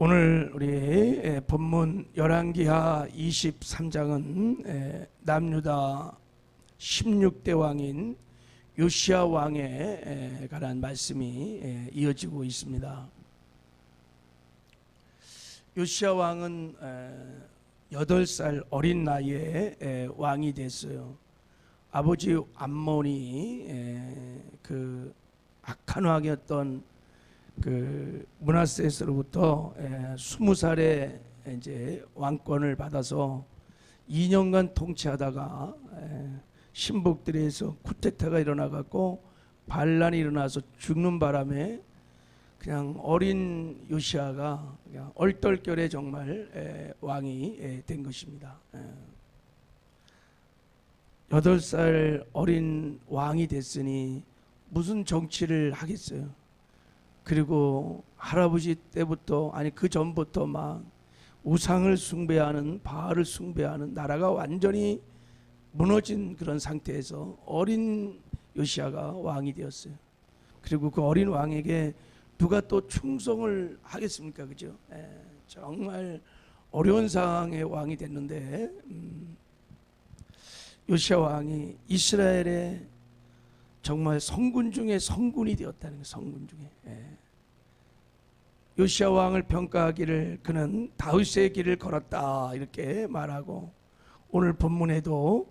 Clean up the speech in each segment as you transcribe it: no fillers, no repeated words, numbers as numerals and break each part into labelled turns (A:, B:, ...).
A: 오늘 우리 본문 열왕기하 23장은 남유다 16대 왕인 요시야 왕에 관한 말씀이 이어지고 있습니다. 요시야 왕은 8살 어린 나이에 왕이 됐어요. 아버지 암몬이 그 악한 왕이었던 그 므낫세로부터 20살에 이제 왕권을 받아서 2년간 통치하다가 신복들에서 쿠데타가 일어나갖고 반란이 일어나서 죽는 바람에 그냥 어린 요시야가 그냥 얼떨결에 정말 왕이 된 것입니다. 8살 어린 왕이 됐으니 무슨 정치를 하겠어요. 그리고 할아버지 때부터 아니 그 전부터 막 우상을 숭배하는 바알을 숭배하는 나라가 완전히 무너진 그런 상태에서 어린 요시야가 왕이 되었어요. 그리고 그 어린 왕에게 누가 또 충성을 하겠습니까? 그죠? 정말 어려운 상황의 왕이 됐는데 요시야 왕이 이스라엘의 정말 성군 중에 성군이 되었다는 거예요. 성군 중에. 요시야 왕을 평가하기를 그는 다윗의 길을 걸었다 이렇게 말하고, 오늘 본문에도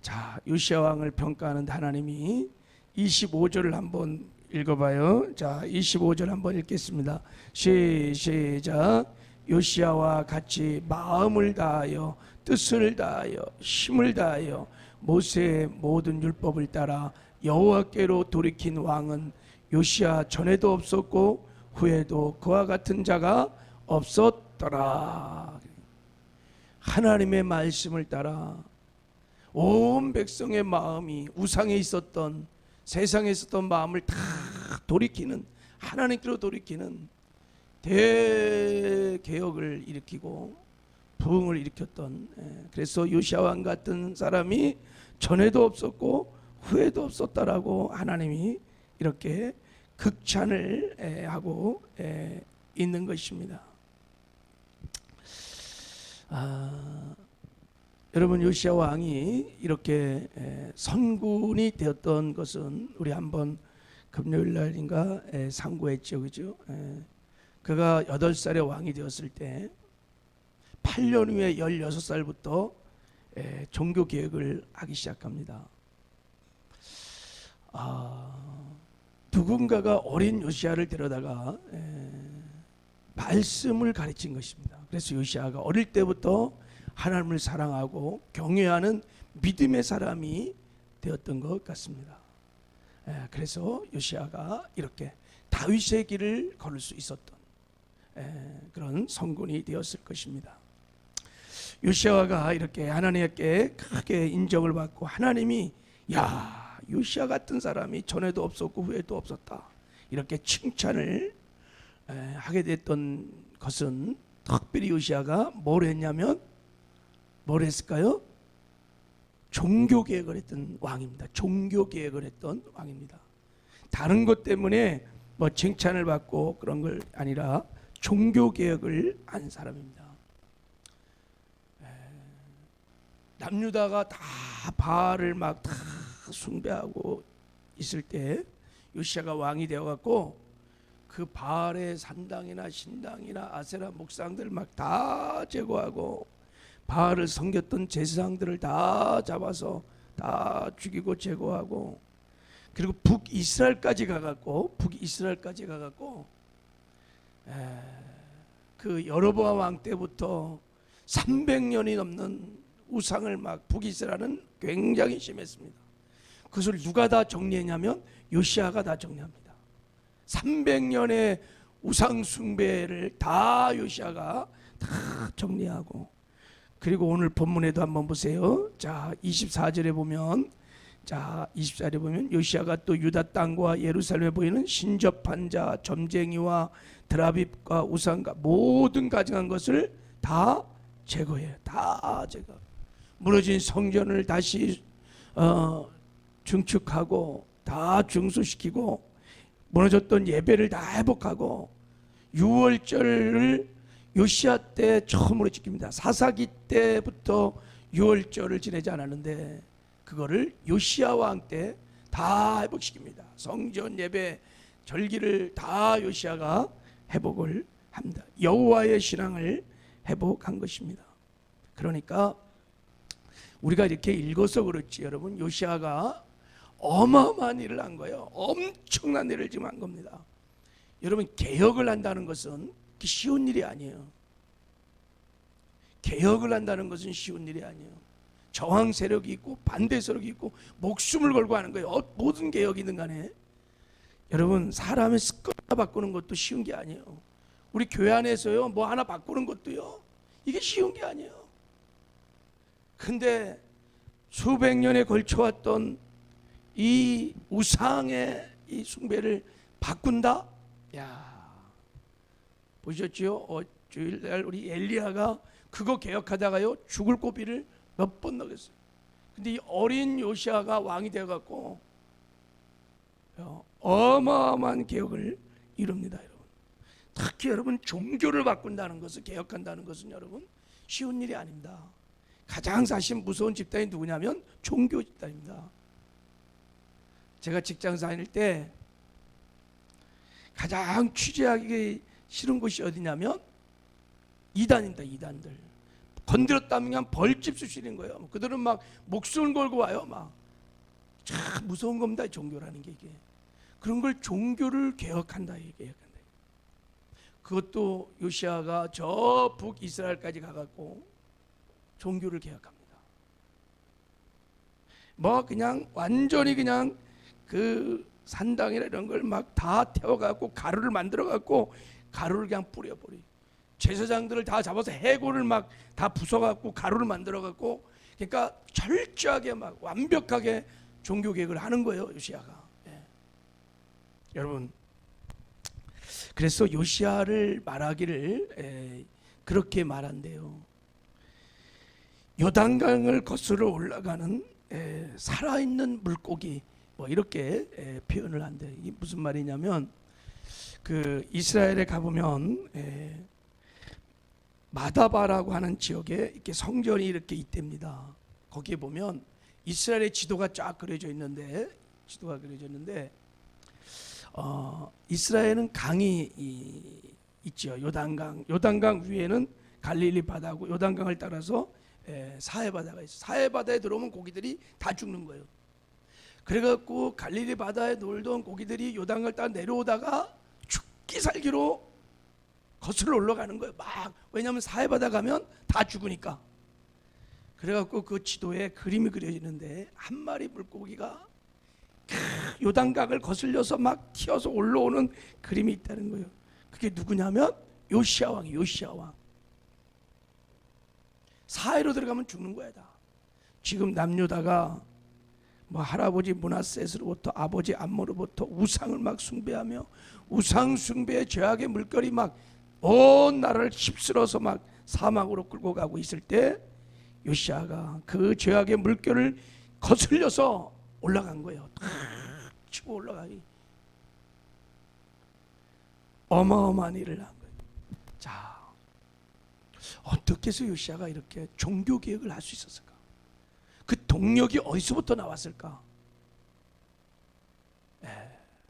A: 자 요시야 왕을 평가하는 하나님이 25절을 한번 읽어봐요. 자 25절 한번 읽겠습니다. 시작. 요시야와 같이 마음을 다하여 뜻을 다하여 힘을 다하여 모세의 모든 율법을 따라 여호와께로 돌이킨 왕은 요시야 전에도 없었고 후에도 그와 같은 자가 없었더라. 하나님의 말씀을 따라 온 백성의 마음이 우상에 있었던 세상에 있었던 마음을 다 돌이키는, 하나님께로 돌이키는 대개혁을 일으키고 부흥을 일으켰던, 그래서 요시야 왕 같은 사람이 전에도 없었고 후에도 없었다라고 하나님이 이렇게 극찬을 하고 있는 것입니다. 여러분, 요시야 왕이 이렇게 선군이 되었던 것은 우리 한번 금요일 날인가 상고했죠, 그죠? 그가 8살에 왕이 되었을 때 8년 후에 16살부터 종교 개혁을 하기 시작합니다. 누군가가 어린 요시야를 데려다가 말씀을 가르친 것입니다. 그래서 요시야가 어릴 때부터 하나님을 사랑하고 경외하는 믿음의 사람이 되었던 것 같습니다. 그래서 요시야가 이렇게 다윗의 길을 걸을 수 있었던 그런 성군이 되었을 것입니다. 요시야가 이렇게 하나님께 크게 인정을 받고 하나님이 야 요시야 같은 사람이 전에도 없었고 후에도 없었다 이렇게 칭찬을 하게 됐던 것은, 특별히 요시야가 뭘 했냐면 뭘 했을까요? 종교개혁을 했던 왕입니다. 종교개혁을 했던 왕입니다. 다른 것 때문에 뭐 칭찬을 받고 그런 걸 아니라 종교개혁을 한 사람입니다. 남유다가 다 바알을 막 다 숭배하고 있을 때 요시야가 왕이 되어갖고 그 바알의 산당이나 신당이나 아세라 목상들 막 다 제거하고 바알을 섬겼던 제사장들을 다 잡아서 다 죽이고 제거하고, 그리고 북이스라엘까지 가갖고 그 여로보암 왕 때부터 300년이 넘는 우상을 막 북이스라엘은 굉장히 심했습니다. 그것을 누가 다 정리했냐면 요시야가 다 정리합니다. 300년의 우상 숭배를 다 요시야가 다 정리하고, 그리고 오늘 본문에도 한번 보세요. 자 24절에 보면 요시야가 또 유다 땅과 예루살렘에 보이는 신접한 자, 점쟁이와 드라빕과 우상과 모든 가증한 것을 다 제거해요. 다 제거. 무너진 성전을 다시 증축하고 다 중수시키고 무너졌던 예배를 다 회복하고 6월절을 요시야 때 처음으로 지킵니다. 사사기 때부터 유월절을 지내지 않았는데 그거를 요시야 왕 때 다 회복시킵니다. 성전 예배 절기를 다 요시야가 회복을 합니다. 여호와의 신앙을 회복한 것입니다. 그러니까 우리가 이렇게 읽어서 그렇지 여러분, 요시야가 어마어마한 일을 한 거예요. 엄청난 일을 지금 한 겁니다. 여러분, 개혁을 한다는 것은 쉬운 일이 아니에요. 개혁을 한다는 것은 쉬운 일이 아니에요. 저항 세력이 있고 반대 세력이 있고 목숨을 걸고 하는 거예요. 모든 개혁이든 간에 여러분, 사람의 습관 하나 바꾸는 것도 쉬운 게 아니에요. 우리 교회 안에서요 뭐 하나 바꾸는 것도요 이게 쉬운 게 아니에요. 근데 수백 년에 걸쳐왔던 이 우상의 이 숭배를 바꾼다? 야, 보셨죠? 주일날 우리 엘리야가 그거 개혁하다가요 죽을 고비를 몇 번 넘겼어요. 근데 이 어린 요시야가 왕이 되어갖고 어마어마한 개혁을 이룹니다. 여러분, 특히 여러분 종교를 바꾼다는 것을, 개혁한다는 것은 여러분 쉬운 일이 아닙니다. 가장 사실 무서운 집단이 누구냐면 종교 집단입니다. 제가 직장 다닐 때 가장 취재하기 싫은 곳이 어디냐면 이단입니다. 이단들 건드렸다면 그냥 벌집 수시는 거예요. 그들은 막 목숨을 걸고 와요. 막 참 무서운 겁니다. 종교라는 게 이게. 그런 걸 종교를 개혁한다, 이게. 그것도 요시야가 저 북이스라엘까지 가갖고 종교를 개혁합니다. 뭐 그냥 완전히 그냥 그 산당이나 이런 걸 막 다 태워갖고 가루를 만들어갖고 가루를 그냥 뿌려버려. 제사장들을 다 잡아서 해골을 막 다 부숴갖고 가루를 만들어갖고, 그러니까 철저하게 막 완벽하게 종교 개혁을 하는 거예요, 요시야가. 예. 여러분, 그래서 요시야를 말하기를 그렇게 말한대요. 요단강을 거슬러 올라가는 살아있는 물고기, 뭐 이렇게 표현을 한대요. 이게 무슨 말이냐면 그 이스라엘에 가보면 마다바라고 하는 지역에 이렇게 성전이 이렇게 있답니다. 거기에 보면 이스라엘의 지도가 쫙 그려져 있는데, 이스라엘은 강이 있죠. 요단강 위에는 갈릴리 바다고, 요단강을 따라서 사해 바다가 있어요. 사해 바다에 들어오면 고기들이 다 죽는 거예요. 그래갖고 갈릴리 바다에 놀던 고기들이 요단강을 따라 내려오다가 죽기 살기로 거슬러 올라가는 거예요. 막, 왜냐하면 사해 바다 가면 다 죽으니까. 그래갖고 그 지도에 그림이 그려지는데 한 마리 물고기가 요단강을 거슬려서 막 튀어서 올라오는 그림이 있다는 거예요. 그게 누구냐면 요시야 왕이에요. 요시야 왕. 사해로 들어가면 죽는 거야 다. 지금 남유다가 뭐 할아버지 므낫세로부터 아버지 암몬으로부터 우상을 막 숭배하며 우상 숭배의 죄악의 물결이 막 온 나라를 휩쓸어서 막 사막으로 끌고 가고 있을 때 요시야가 그 죄악의 물결을 거슬려서 올라간 거예요. 탁 치고 올라가니 어마어마한 일을 한 거예요. 자, 어떻게 해서 요시야가 이렇게 종교 개혁을 할 수 있었을까? 그 동력이 어디서부터 나왔을까?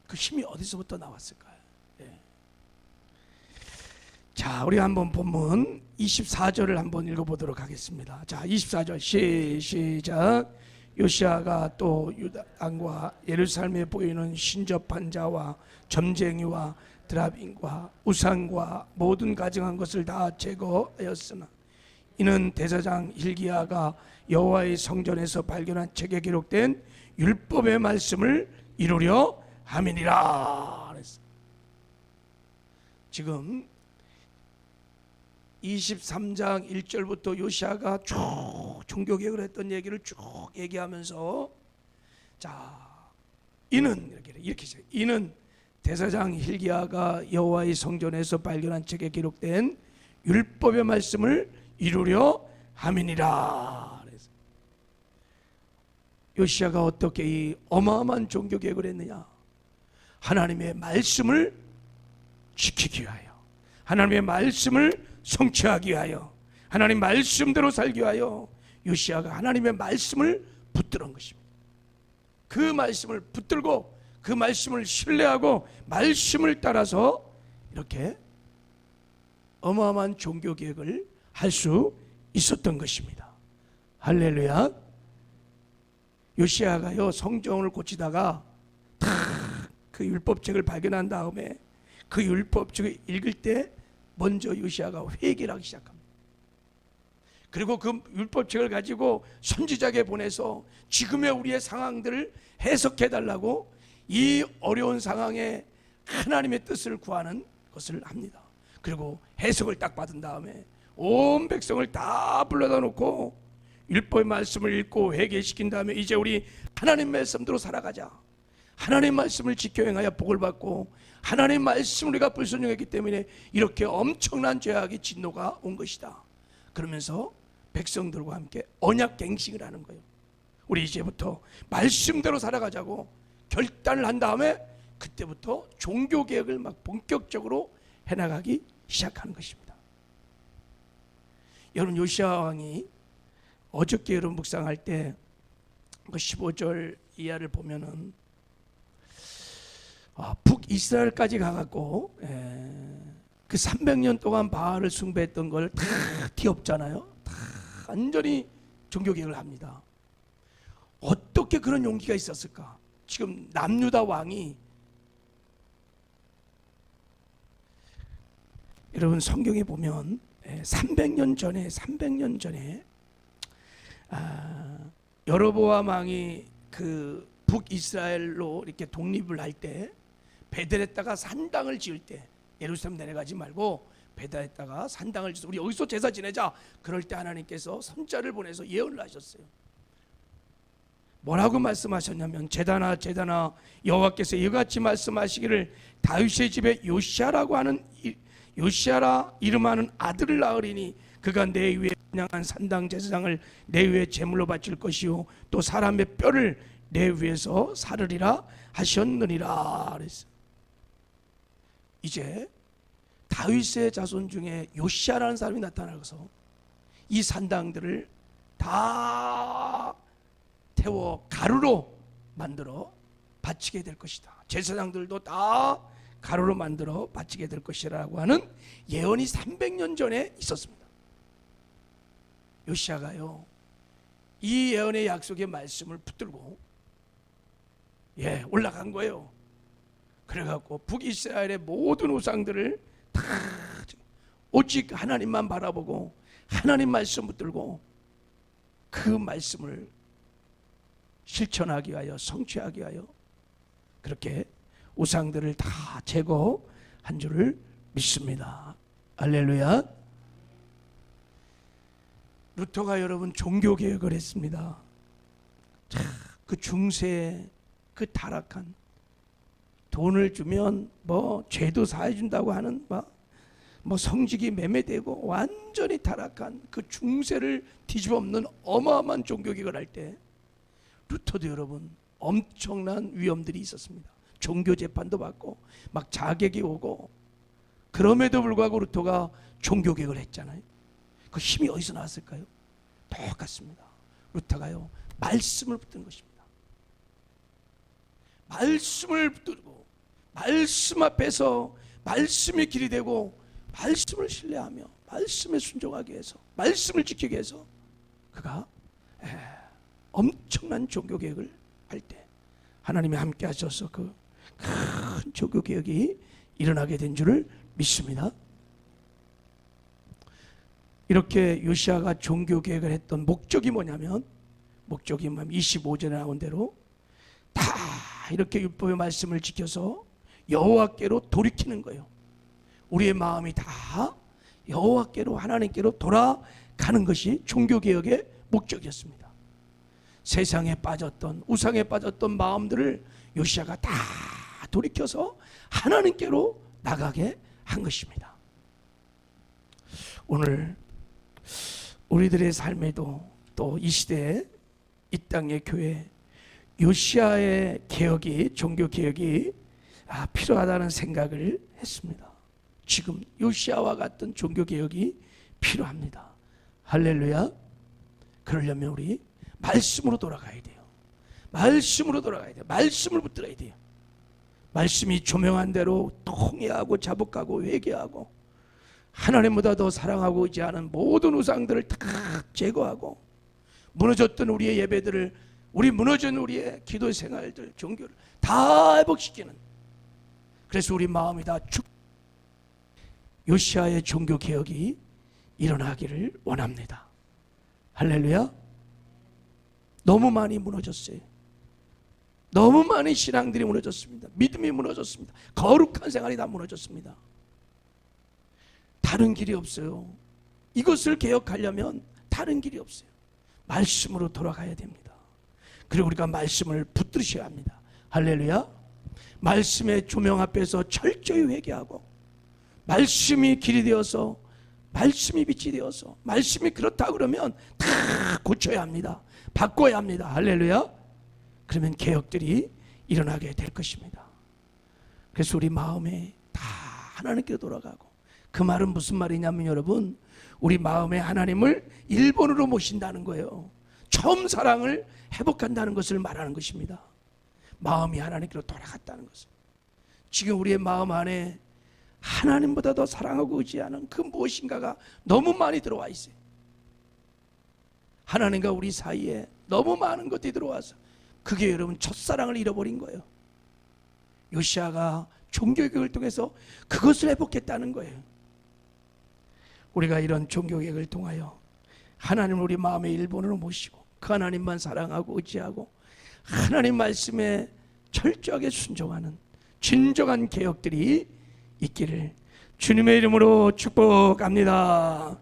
A: 그 힘이 어디서부터 나왔을까요? 자, 우리 한번 본문 24절을 한번 읽어보도록 하겠습니다. 자, 24절 시작. 요시야가 또 유다 땅과 예루살렘에 보이는 신접한 자와 점쟁이와 드라빈과 우상과 모든 가증한 것을 다 제거하였으나 이는 대제사장 hil기야가 여호와의 성전에서 발견한 책에 기록된 율법의 말씀을 이루려 함이니라. 지금 23장 1절부터 요시야가 쭉 종교개혁을 했던 얘기를 쭉 얘기하면서, 자, 이는 이렇게 해요. 이는 대제사장 hil기야가 여호와의 성전에서 발견한 책에 기록된 율법의 말씀을 이루려 함이니라. 요시야가 어떻게 이 어마어마한 종교개혁을 했느냐? 하나님의 말씀을 지키기 위하여, 하나님의 말씀을 성취하기 위하여, 하나님 말씀대로 살기 위하여 요시야가 하나님의 말씀을 붙들은 것입니다. 그 말씀을 붙들고 그 말씀을 신뢰하고 말씀을 따라서 이렇게 어마어마한 종교 개혁을 할 수 있었던 것입니다. 할렐루야. 요시야가요 성경을 고치다가 다 그 율법책을 발견한 다음에 그 율법책을 읽을 때 먼저 요시야가 회개를 하기 시작합니다. 그리고 그 율법책을 가지고 선지자에게 보내서 지금의 우리의 상황들을 해석해 달라고 이 어려운 상황에 하나님의 뜻을 구하는 것을 합니다. 그리고 해석을 딱 받은 다음에 온 백성을 다 불러다 놓고 율법의 말씀을 읽고 회개시킨 다음에 이제 우리 하나님 말씀대로 살아가자. 하나님 말씀을 지켜 행하여 복을 받고 하나님 말씀을 우리가 불순종했기 때문에 이렇게 엄청난 죄악의 진노가 온 것이다. 그러면서 백성들과 함께 언약 갱신을 하는 거예요. 우리 이제부터 말씀대로 살아가자고 결단을 한 다음에 그때부터 종교개혁을 막 본격적으로 해나가기 시작하는 것입니다. 여러분 요시야 왕이 어저께 여러분 묵상할 때 그 15절 이하를 보면은 북이스라엘까지 가갖고 그 300년 동안 바알을 숭배했던 걸 다 뒤엎잖아요. 다 완전히 종교개혁을 합니다. 어떻게 그런 용기가 있었을까? 지금 남유다 왕이 여러분 성경에 보면 300년 전에 여로보암 왕이 그 북이스라엘로 이렇게 독립을 할 때 베델에다가 산당을 지을 때 예루살렘 내려가지 말고 베델에다가 산당을 지어서 우리 여기서 제사 지내자. 그럴 때 하나님께서 선자를 보내서 예언을 하셨어요. 뭐라고 말씀하셨냐면 제단아 여호와께서 이같이 말씀하시기를 다윗의 집에 요시야라 이름하는 아들을 낳으리니 그가 내 위에 분양한 산당 제사장을 내 위에 제물로 바칠 것이요 또 사람의 뼈를 내 위에서 사르리라 하셨느니라 그랬어요. 이제 다윗의 자손 중에 요시야라는 사람이 나타나서 이 산당들을 다 태워 가루로 만들어 바치게 될 것이다. 제사장들도 다 가루로 만들어 바치게 될 것이라고 하는 예언이 300년 전에 있었습니다. 요시야가요 이 예언의 약속의 말씀을 붙들고 올라간 거예요. 그래갖고 북이스라엘의 모든 우상들을 다 오직 하나님만 바라보고 하나님 말씀 붙들고 그 말씀을 실천하기 위하여 성취하기 위하여 그렇게 우상들을 다 제거한 줄을 믿습니다. 할렐루야. 루터가 여러분 종교개혁을 했습니다. 그 중세 그 타락한 돈을 주면 뭐 죄도 사해준다고 하는 뭐 성직이 매매되고 완전히 타락한 그 중세를 뒤집어엎는 어마어마한 종교개혁을 할 때 루터도 여러분 엄청난 위험들이 있었습니다. 종교재판도 받고 막 자객이 오고 그럼에도 불구하고 루터가 종교개혁을 했잖아요. 그 힘이 어디서 나왔을까요? 똑같습니다. 루터가요 말씀을 붙든 것입니다. 말씀을 붙들고 말씀 앞에서 말씀의 길이 되고 말씀을 신뢰하며 말씀에 순종하기 위해서 말씀을 지키기 위해서 그가 엄청난 종교개혁을 할 때 하나님이 함께 하셔서 그 큰 종교개혁이 일어나게 된 줄을 믿습니다. 이렇게 요시야가 종교개혁을 했던 목적이 뭐냐면 25절에 나온 대로 다 이렇게 율법의 말씀을 지켜서 여호와께로 돌이키는 거예요. 우리의 마음이 다 여호와께로 하나님께로 돌아가는 것이 종교개혁의 목적이었습니다. 세상에 빠졌던 우상에 빠졌던 마음들을 요시야가 다 돌이켜서 하나님께로 나가게 한 것입니다. 오늘 우리들의 삶에도 또 이 시대에 이 땅의 교회 요시야의 개혁이 종교개혁이 필요하다는 생각을 했습니다. 지금 요시아와 같은 종교개혁이 필요합니다. 할렐루야. 그러려면 우리 말씀으로 돌아가야 돼요. 말씀으로 돌아가야 돼요. 말씀을 붙들어야 돼요. 말씀이 조명한 대로 통회하고 자복하고 회개하고 하나님보다 더 사랑하고 의지하는 모든 우상들을 다 제거하고 무너졌던 우리의 예배들을, 우리 무너진 우리의 기도 생활들, 종교를 다 회복시키는, 그래서 우리 마음이 다 요시아의 종교개혁이 일어나기를 원합니다. 할렐루야. 너무 많이 무너졌어요. 너무 많은 신앙들이 무너졌습니다. 믿음이 무너졌습니다. 거룩한 생활이 다 무너졌습니다. 다른 길이 없어요. 이것을 개혁하려면 다른 길이 없어요. 말씀으로 돌아가야 됩니다. 그리고 우리가 말씀을 붙들으셔야 합니다. 할렐루야. 말씀의 조명 앞에서 철저히 회개하고, 말씀이 길이 되어서, 말씀이 빛이 되어서, 말씀이 그렇다 그러면 다 고쳐야 합니다. 바꿔야 합니다. 할렐루야. 그러면 개혁들이 일어나게 될 것입니다. 그래서 우리 마음에 다 하나님께로 돌아가고, 그 말은 무슨 말이냐면 여러분, 우리 마음에 하나님을 1번으로 모신다는 거예요. 처음 사랑을 회복한다는 것을 말하는 것입니다. 마음이 하나님께로 돌아갔다는 것을. 지금 우리의 마음 안에 하나님보다 더 사랑하고 의지하는 그 무엇인가가 너무 많이 들어와 있어요. 하나님과 우리 사이에 너무 많은 것들이 들어와서 그게 여러분 첫사랑을 잃어버린 거예요. 요시아가 종교개혁을 통해서 그것을 회복했다는 거예요. 우리가 이런 종교개혁을 통하여 하나님을 우리 마음의 일본으로 모시고 그 하나님만 사랑하고 의지하고 하나님 말씀에 철저하게 순종하는 진정한 개혁들이 있기를 주님의 이름으로 축복합니다.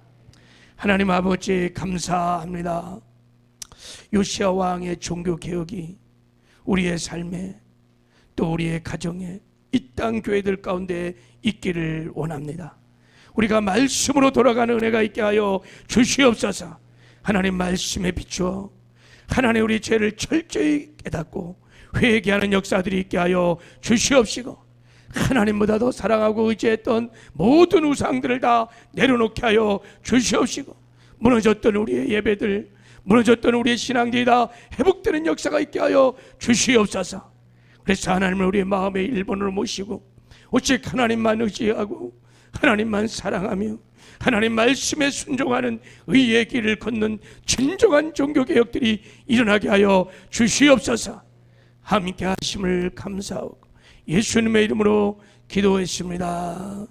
A: 하나님 아버지 감사합니다. 요시아 왕의 종교개혁이 우리의 삶에, 또 우리의 가정에, 이 땅 교회들 가운데 있기를 원합니다. 우리가 말씀으로 돌아가는 은혜가 있게 하여 주시옵소서. 하나님 말씀에 비추어 하나님 우리 죄를 철저히 깨닫고 회개하는 역사들이 있게 하여 주시옵시고, 하나님보다 더 사랑하고 의지했던 모든 우상들을 다 내려놓게 하여 주시옵시고, 무너졌던 우리의 예배들, 무너졌던 우리의 신앙들이 다 회복되는 역사가 있게 하여 주시옵소서. 그래서 하나님을 우리의 마음의 1번으로 모시고 오직 하나님만 의지하고 하나님만 사랑하며 하나님 말씀에 순종하는 의의 길을 걷는 진정한 종교개혁들이 일어나게 하여 주시옵소서. 함께 하심을 감사하고 예수님의 이름으로 기도했습니다.